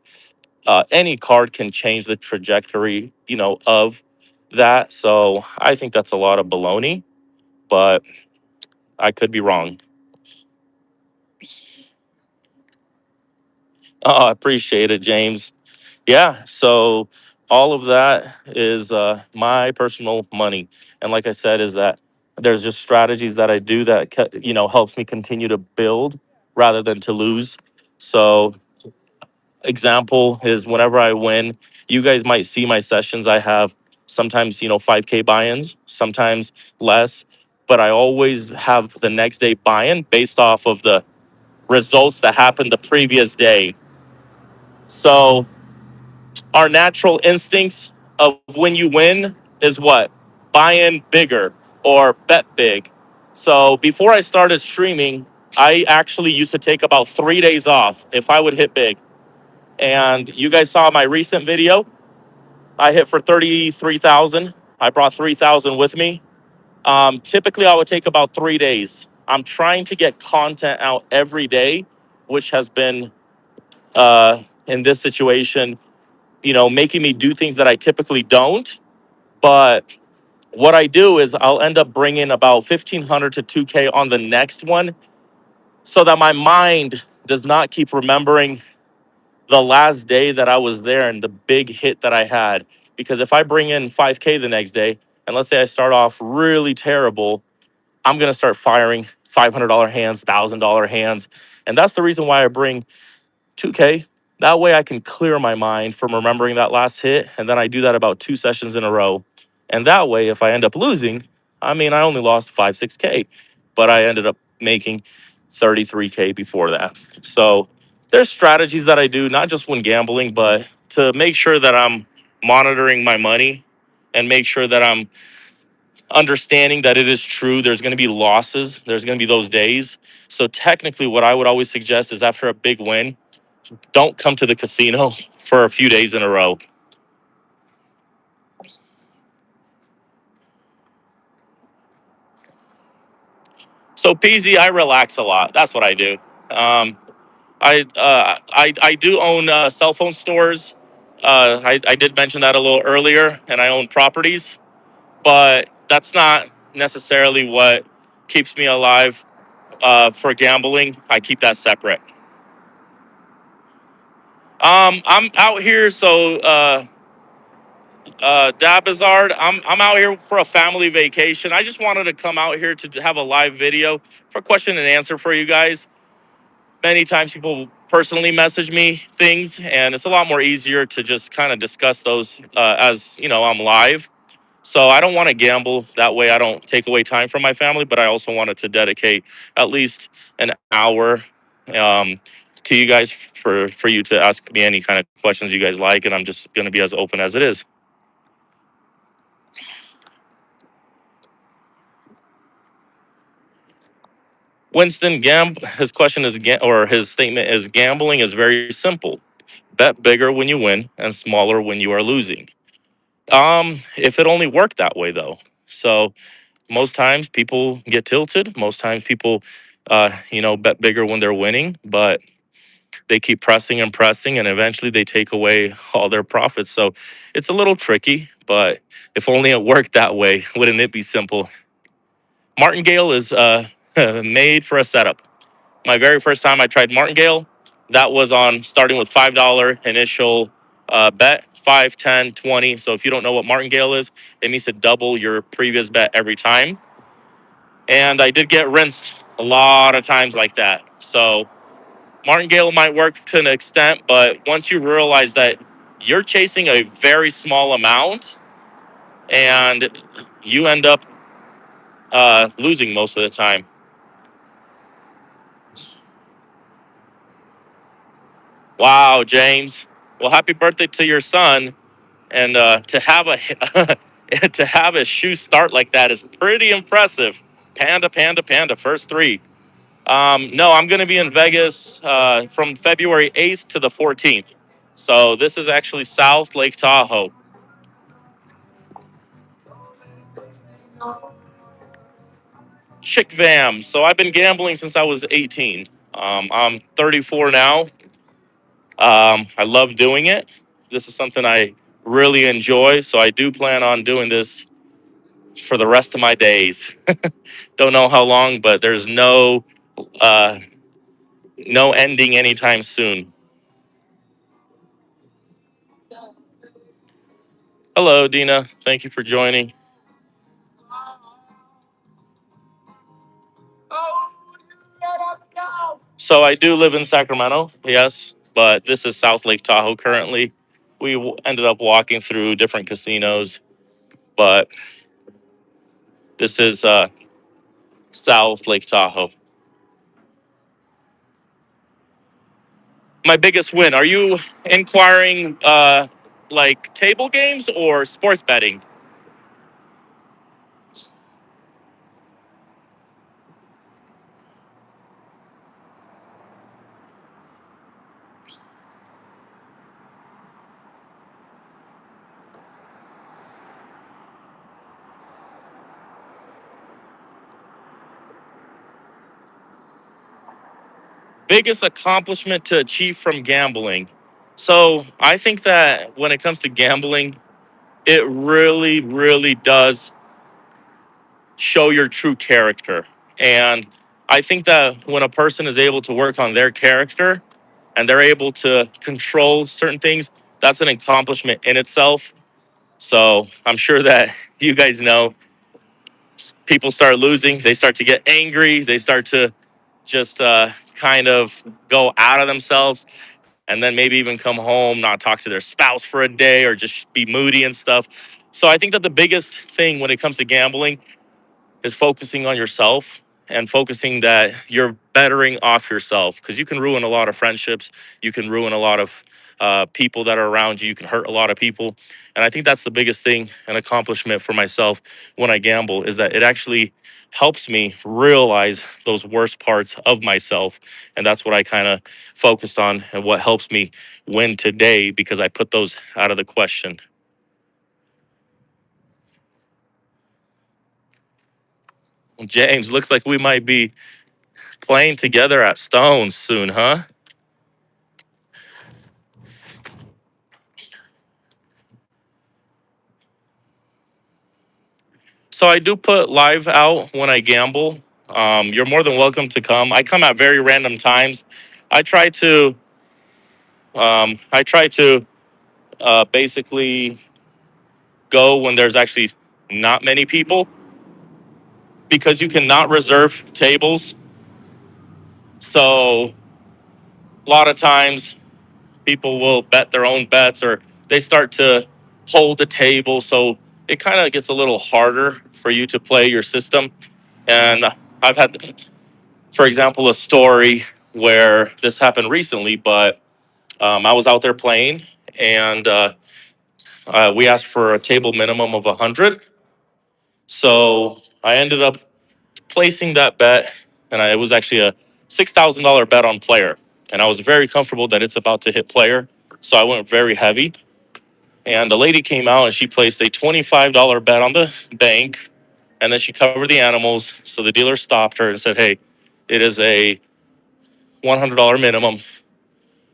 Any card can change the trajectory, of that. So I think that's a lot of baloney, but I could be wrong. Oh, I appreciate it, James. Yeah, so all of that is my personal money, and like I said, is that there's just strategies that I do that helps me continue to build rather than to lose. So example is whenever I win, you guys might see my sessions. I have sometimes 5K buy-ins, sometimes less, but I always have the next day buy-in based off of the results that happened the previous day. So our natural instincts of when you win is what? Buy in bigger or bet big. So before I started streaming, I actually used to take about 3 days off if I would hit big. And you guys saw my recent video. I hit for 33,000. I brought 3,000 with me. Typically, I would take about 3 days. I'm trying to get content out every day, which has been in this situation making me do things that I typically don't. But what I do is I'll end up bringing about 1,500 to 2K on the next one so that my mind does not keep remembering the last day that I was there and the big hit that I had. Because if I bring in 5K the next day, and let's say I start off really terrible, I'm going to start firing $500 hands, $1,000 hands. And that's the reason why I bring 2K. That way I can clear my mind from remembering that last hit. And then I do that about 2 sessions in a row. And that way, if I end up losing, I mean, I only lost 5, 6K, but I ended up making 33K before that. So there's strategies that I do, not just when gambling, but to make sure that I'm monitoring my money and make sure that I'm understanding that it is true. There's going to be losses. There's going to be those days. So technically, what I would always suggest is after a big win, don't come to the casino for a few days in a row. So PZ, I relax a lot. That's what I do. I do own cell phone stores. I did mention that a little earlier, and I own properties, but that's not necessarily what keeps me alive for gambling. I keep that separate. I'm out here, so Dabizard, I'm out here for a family vacation. I just wanted to come out here to have a live video for question and answer for you guys. Many times people personally message me things, and it's a lot more easier to just kind of discuss those as I'm live. So I don't want to gamble. That way I don't take away time from my family, but I also wanted to dedicate at least an hour um, to you guys for you to ask me any kind of questions you guys like, and I'm just going to be as open as it is. Winston his question is or his statement is gambling is very simple. Bet bigger when you win and smaller when you are losing. If it only worked that way though. So most times people get tilted. Most times people bet bigger when they're winning, but they keep pressing and pressing and eventually they take away all their profits. So it's a little tricky, but if only it worked that way, wouldn't it be simple? Martingale is made for a setup. My very first time I tried Martingale, that was on starting with $5 initial bet, 5, 10, 20. So if you don't know what Martingale is, it means to double your previous bet every time. And I did get rinsed a lot of times like that. So Martingale might work to an extent, but once you realize that you're chasing a very small amount and you end up losing most of the time. Wow, James. Well, happy birthday to your son. And to have a to have a shoe start like that is pretty impressive. Panda, panda, panda. First three. No, I'm going to be in Vegas from February 8th to the 14th. So this is actually South Lake Tahoe. Chick Vam. So I've been gambling since I was 18. I'm 34 now. I love doing it. This is something I really enjoy. So I do plan on doing this for the rest of my days. Don't know how long, but there's uh, no ending anytime soon. Hello, Dina. Thank you for joining. So I do live in Sacramento, yes, but this is South Lake Tahoe currently. Ended up walking through different casinos, but this is South Lake Tahoe. My biggest win. Are you inquiring like table games or sports betting? Biggest accomplishment to achieve from gambling. So I think that when it comes to gambling, it really, really does show your true character. And I think that when a person is able to work on their character and they're able to control certain things, that's an accomplishment in itself. So I'm sure that you guys know people start losing, they start to get angry, they start to just kind of go out of themselves and then maybe even come home, not talk to their spouse for a day or just be moody and stuff. So I think that the biggest thing when it comes to gambling is focusing on yourself and focusing that you're bettering off yourself because you can ruin a lot of friendships. You can ruin a lot of people that are around you. You can hurt a lot of people. And I think that's the biggest thing, an accomplishment for myself when I gamble, is that it actually helps me realize those worst parts of myself. And that's what I kind of focused on and what helps me win today because I put those out of the question. James, looks like we might be playing together at Stones soon, huh? So I do put live out when I gamble. You're more than welcome to come. I come at very random times. I try to basically go when there's actually not many people because you cannot reserve tables. So a lot of times people will bet their own bets or they start to hold the table. So it kind of gets a little harder for you to play your system. And I've had, for example, a story where this happened recently, but I was out there playing and we asked for a table minimum of 100. So I ended up placing that bet, and it was actually a $6,000 bet on player. And I was very comfortable that it's about to hit player. So I went very heavy. And the lady came out and she placed a $25 bet on the bank. And then she covered the animals. So the dealer stopped her and said, "Hey, it is a $100 minimum."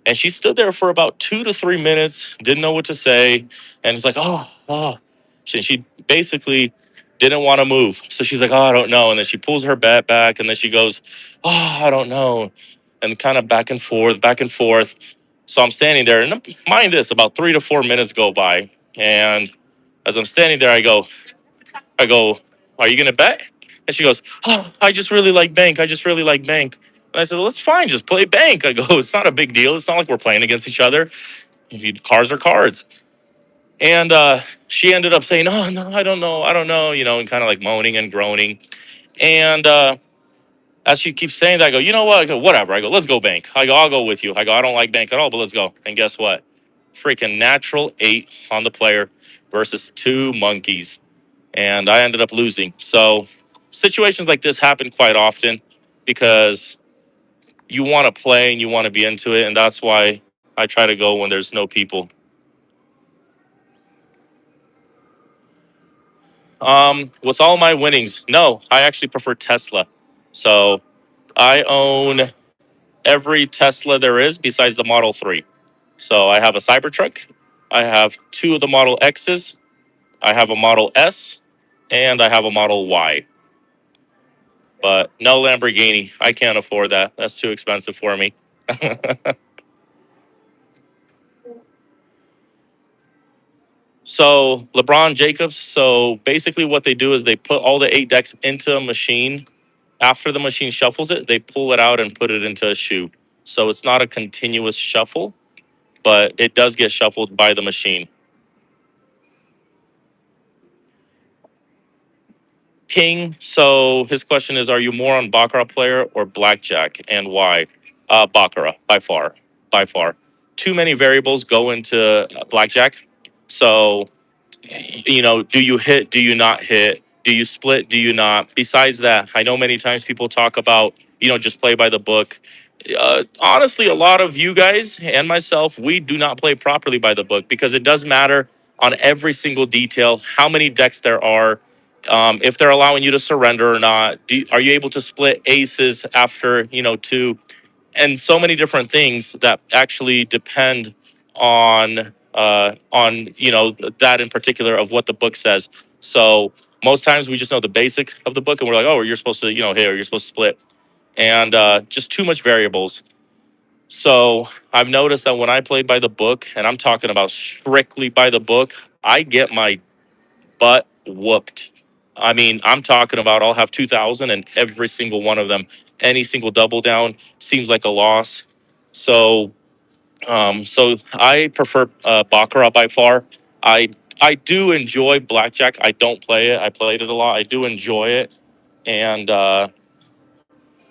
And she stood there for about 2 to 3 minutes, didn't know what to say. And it's like, oh. She basically didn't want to move. So she's like, "Oh, I don't know." And then she pulls her bat back and then she goes, "Oh, I don't know." And kind of back and forth, back and forth. So I'm standing there and mind this, about 3 to 4 minutes go by. And as I'm standing there, I go, "Are you going to bet?" And she goes, "Oh, I just really like bank. I just really like bank." And I said, "Well, it's fine. Just play bank." I go, "It's not a big deal. It's not like we're playing against each other. Cards are cards." And she ended up saying, "Oh, no, I don't know. I don't know," and kind of like moaning and groaning. And as she keeps saying that, I go, "You know what?" I go, "Whatever." I go, "Let's go bank." I go, "I'll go with you." I go, "I don't like bank at all, but let's go." And guess what? Freaking natural 8 on the player versus 2 monkeys. And I ended up losing. So situations like this happen quite often because you want to play and you want to be into it, and that's why I try to go when there's no people. With all my winnings, no, I actually prefer Tesla. So I own every Tesla there is besides the Model 3. So I have a Cybertruck, I have two of the Model X's, I have a Model S, and I have a Model Y. But no Lamborghini. I can't afford that. That's too expensive for me. So LeBron Jacobs. So basically, what they do is they put all the 8 decks into a machine. After the machine shuffles it, they pull it out and put it into a shoe. So it's not a continuous shuffle, but it does get shuffled by the machine. King. So his question is: are you more on Baccarat player or blackjack, and why? Baccarat by far, by far. Too many variables go into blackjack. So do you hit? Do you not hit? Do you split? Do you not? Besides that, I know many times people talk about, just play by the book. Honestly, a lot of you guys and myself, we do not play properly by the book because it does matter on every single detail, how many decks there are, if they're allowing you to surrender or not. Are you able to split aces after, two? And so many different things that actually depend on that in particular of what the book says. So most times we just know the basic of the book and we're like, oh, you're supposed to hit or you're supposed to split, and just too much variables. So I've noticed that when I play by the book, and I'm talking about strictly by the book, I get my butt whooped. I mean, I'm talking about I'll have 2,000 and every single one of them, any single double down seems like a loss. So, so I prefer Baccarat by far. I I do enjoy blackjack. I don't play it. I played it a lot. I do enjoy it, and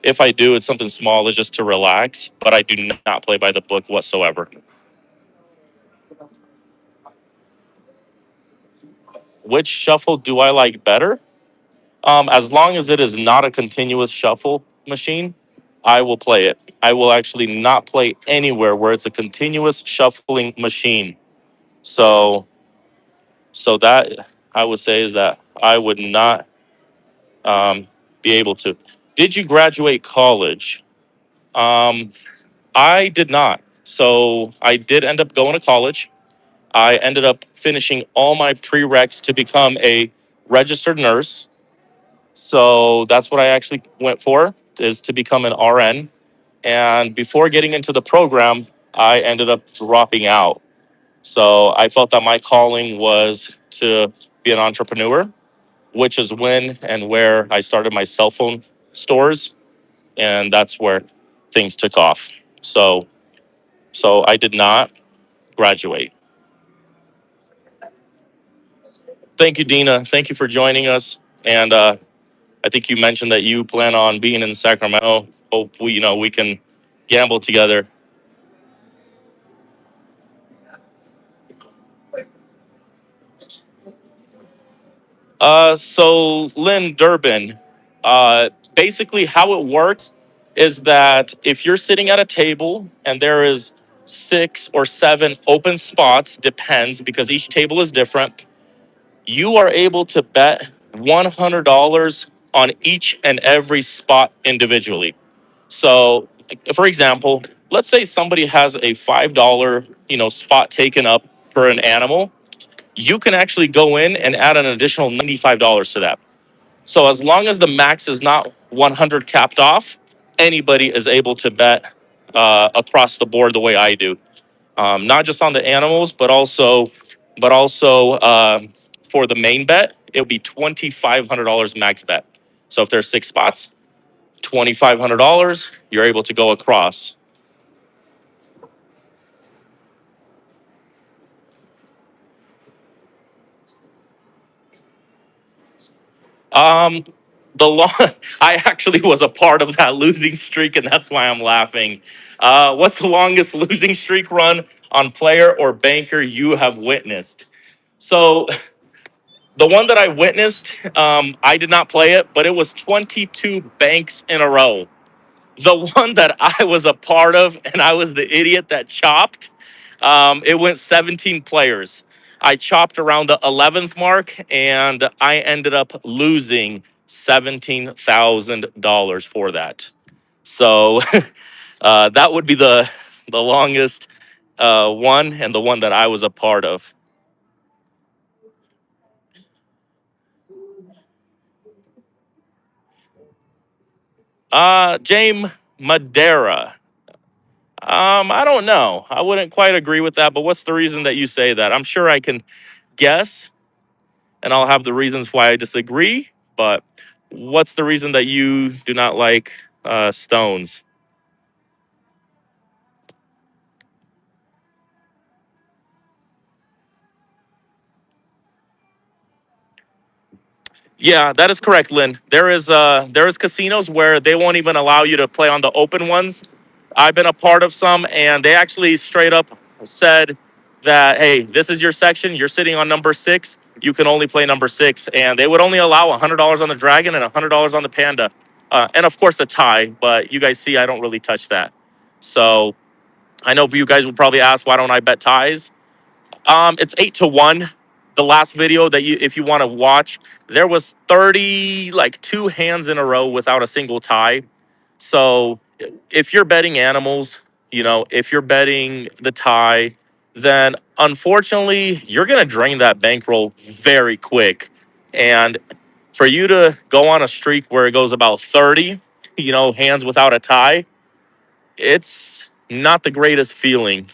if I do, it's something small, it's just to relax. But I do not play by the book whatsoever. Which shuffle do I like better? As long as it is not a continuous shuffle machine, I will play it. I will actually not play anywhere where it's a continuous shuffling machine. So, so that I would say is that I would not um, be able to. Did you graduate college? Um, I did not. So I did end up going to college. I ended up finishing all my prereqs to become a registered nurse. So that's what I actually went for, is to become an RN. And before getting into the program, I ended up dropping out. So I felt that my calling was to be an entrepreneur, which is when and where I started my cell phone stores, and that's where things took off. So so I did not graduate. Thank you, Dina. Thank you for joining us. And I think you mentioned that you plan on being in Sacramento. Hope we can gamble together. So Lynn Durbin, basically how it works is that if you're sitting at a table and there is 6 or 7 open spots, depends because each table is different, you are able to bet $100 on each and every spot individually. So, for example, let's say somebody has a $5, spot taken up for an animal. You can actually go in and add an additional $95 to that. So as long as the max is not 100 capped off, anybody is able to bet across the board the way I do. Not just on the animals, but also for the main bet, it'll be $2,500 max bet. So if there's 6 spots, $2,500, you're able to go across. Um, the long, I actually was a part of that losing streak, and that's why I'm laughing. What's the longest losing streak run on player or banker you have witnessed? So the one that I witnessed, I did not play it, but it was 22 banks in a row. The one that I was a part of, and I was the idiot that chopped, it went 17 players. I chopped around the 11th mark, and I ended up losing $17,000 for that. So that would be the longest one, and the one that I was a part of. James Madera. I don't know. I wouldn't quite agree with that, but what's the reason that you say that? I'm sure I can guess, and I'll have the reasons why I disagree, but what's the reason that you do not like stones? Yeah, that is correct, Lynn. There is casinos where they won't even allow you to play on the open ones. I've been a part of some, and they actually straight up said that, hey, this is your section. You're sitting on number 6. You can only play number 6, and they would only allow $100 on the Dragon and $100 on the Panda, and of course the tie. But you guys see, I don't really touch that. So I know you guys will probably ask, why don't I bet ties? It's 8-1. The last video that if you want to watch, there was 30, like 2 hands in a row without a single tie. So if you're betting animals, if you're betting the tie, then unfortunately you're gonna drain that bankroll very quick. And for you to go on a streak where it goes about 30, hands without a tie, it's not the greatest feeling.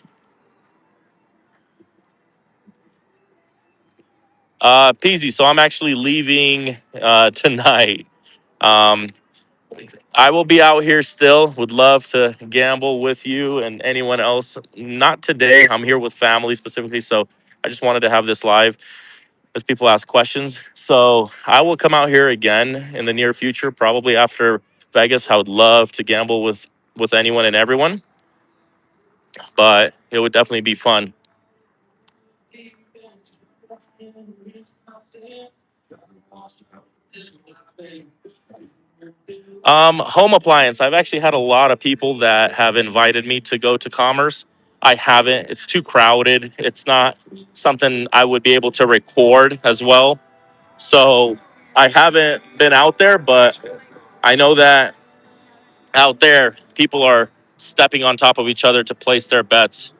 Peasy. So I'm actually leaving tonight. Um, I will be out here still. Would love to gamble with you and anyone else. Not today. I'm here with family specifically, so I just wanted to have this live as people ask questions. So I will come out here again in the near future, probably after Vegas. I would love to gamble with anyone and everyone, but it would definitely be fun. Home appliance. I've actually had a lot of people that have invited me to go to Commerce. I haven't. It's too crowded. It's not something I would be able to record as well. So I haven't been out there, but I know that out there people are stepping on top of each other to place their bets.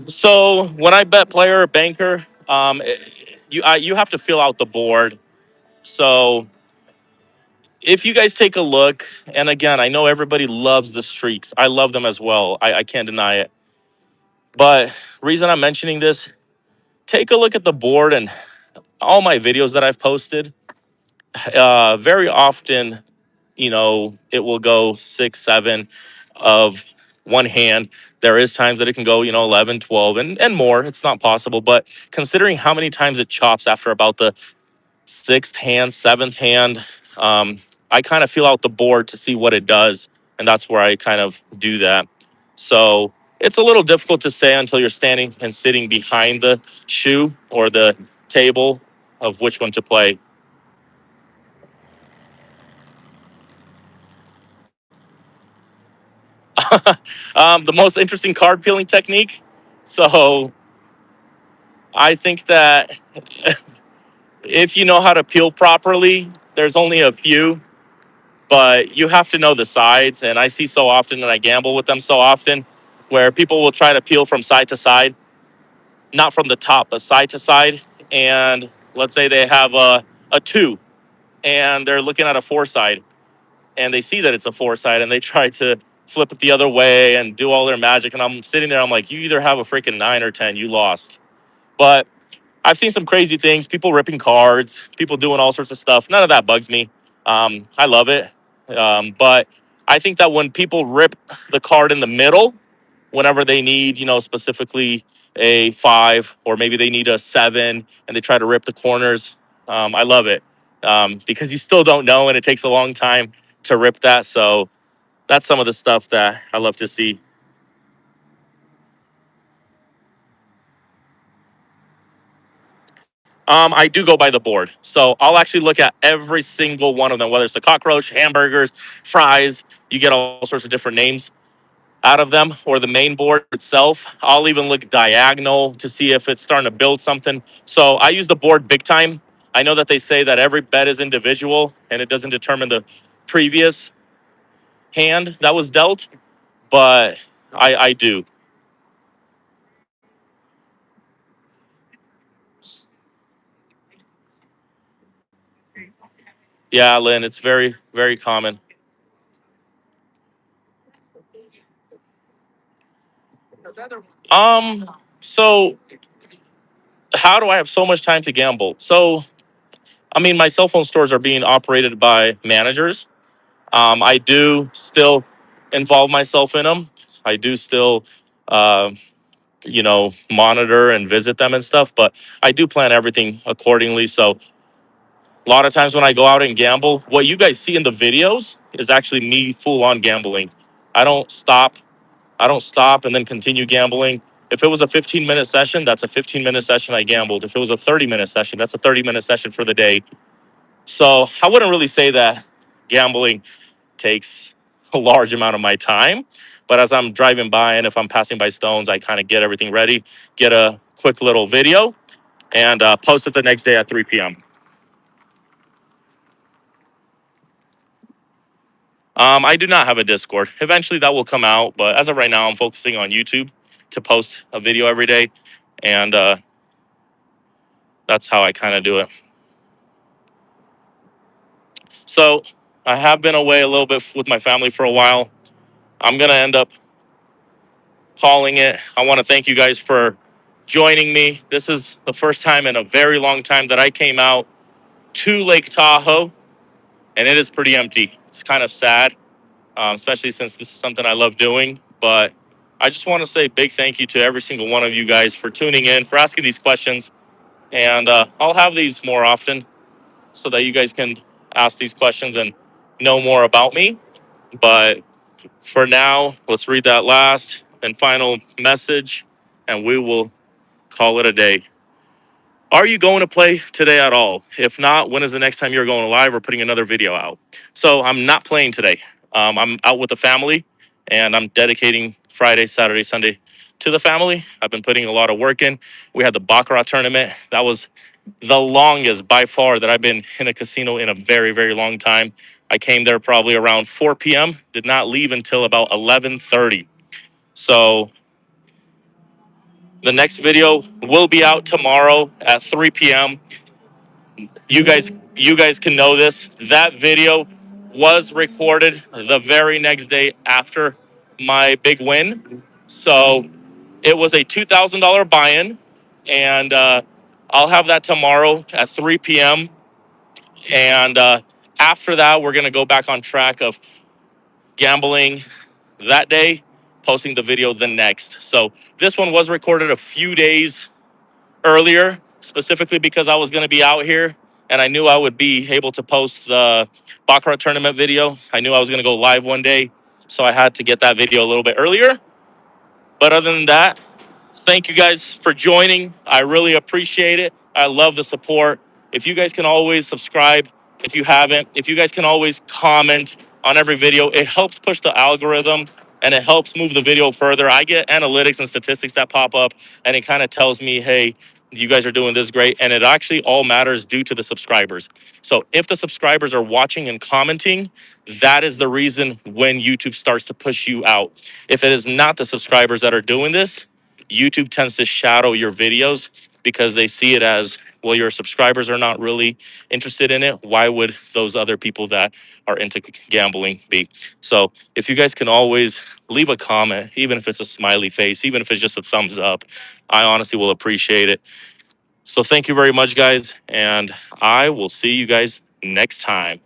So when I bet player or banker, you have to fill out the board. So if you guys take a look, and again, I know everybody loves the streaks. I love them as well. I can't deny it. But reason I'm mentioning this, take a look at the board and all my videos that I've posted. Very often, it will go 6, 7 of one hand. There is times that it can go, 11, 12, and more. It's not possible. But considering how many times it chops after about the 6th hand, 7th hand, um, I kind of feel out the board to see what it does. And that's where I kind of do that. So it's a little difficult to say until you're standing and sitting behind the shoe or the table of which one to play. The most interesting card peeling technique. So I think that if you know how to peel properly, there's only a few, but you have to know the sides. And I see so often, and I gamble with them so often, where people will try to peel from side to side, not from the top, but side to side. And let's say they have a 2 and they're looking at a 4 side and they see that it's a 4 side and they try to flip it the other way and do all their magic. And I'm sitting there, I'm like, you either have a freaking 9 or 10, you lost. But I've seen some crazy things, people ripping cards, people doing all sorts of stuff. None of that bugs me. I love it. But I think that when people rip the card in the middle, whenever they need, specifically a 5 or maybe they need a 7 and they try to rip the corners, I love it because you still don't know and it takes a long time to rip that. So that's some of the stuff that I love to see. I do go by the board. So I'll actually look at every single one of them, whether it's the cockroach, hamburgers, fries. You get all sorts of different names out of them, or the main board itself. I'll even look diagonal to see if it's starting to build something. So I use the board big time. I know that they say that every bet is individual and it doesn't determine the previous hand that was dealt, but I do. Yeah, Lynn, it's very, very common. Um, so how do I have so much time to gamble? So, I mean, my cell phone stores are being operated by managers. I do still involve myself in them. I do still, uh, monitor and visit them and stuff, but I do plan everything accordingly. So, a lot of times when I go out and gamble, what you guys see in the videos is actually me full on gambling. I don't stop. I don't stop and then continue gambling. If it was a 15-minute session, that's a 15-minute session I gambled. If it was a 30-minute session, that's a 30-minute session for the day. So I wouldn't really say that gambling takes a large amount of my time. But as I'm driving by and if I'm passing by stones, I kind of get everything ready, get a quick little video, and post it the next day at 3 p.m. I do not have a Discord. Eventually that will come out, but as of right now, I'm focusing on YouTube to post a video every day. And that's how I kind of do it. So I have been away a little bit with my family for a while. I'm going to end up calling it. I want to thank you guys for joining me. This is the first time in a very long time that I came out to Lake Tahoe, and it is pretty empty. It's kind of sad, especially since this is something I love doing. But I just want to say big thank you to every single one of you guys for tuning in, for asking these questions. And I'll have these more often so that you guys can ask these questions and know more about me. But for now, let's read that last and final message, and we will call it a day. Are you going to play today at all? If not, when is the next time you're going live or putting another video out? So I'm not playing today. I'm out with the family, and I'm dedicating Friday, Saturday, Sunday to the family. I've been putting a lot of work in. We had the Baccarat tournament. That was the longest by far that I've been in a casino in a very, very long time. I came there probably around 4 p.m., did not leave until about 11:30. So the next video will be out tomorrow at 3 p.m. You guys can know this. That video was recorded the very next day after my big win. So it was a $2,000 buy-in, and I'll have that tomorrow at 3 p.m. And after that, we're going to go back on track of gambling that day, posting the video the next. So this one was recorded a few days earlier, specifically because I was going to be out here and I knew I would be able to post the Baccarat tournament video. I knew I was going to go live one day, so I had to get that video a little bit earlier. But other than that, thank you guys for joining. I really appreciate it. I love the support. If you guys can always subscribe, if you haven't, if you guys can always comment on every video, it helps push the algorithm and it helps move the video further. I get analytics and statistics that pop up and it kind of tells me, hey, you guys are doing this great. And it actually all matters due to the subscribers. So if the subscribers are watching and commenting, that is the reason when YouTube starts to push you out. If it is not the subscribers that are doing this, YouTube tends to shadow your videos because they see it as, well, your subscribers are not really interested in it. Why would those other people that are into gambling be? So if you guys can always leave a comment, even if it's a smiley face, even if it's just a thumbs up, I honestly will appreciate it. So thank you very much, guys, and I will see you guys next time.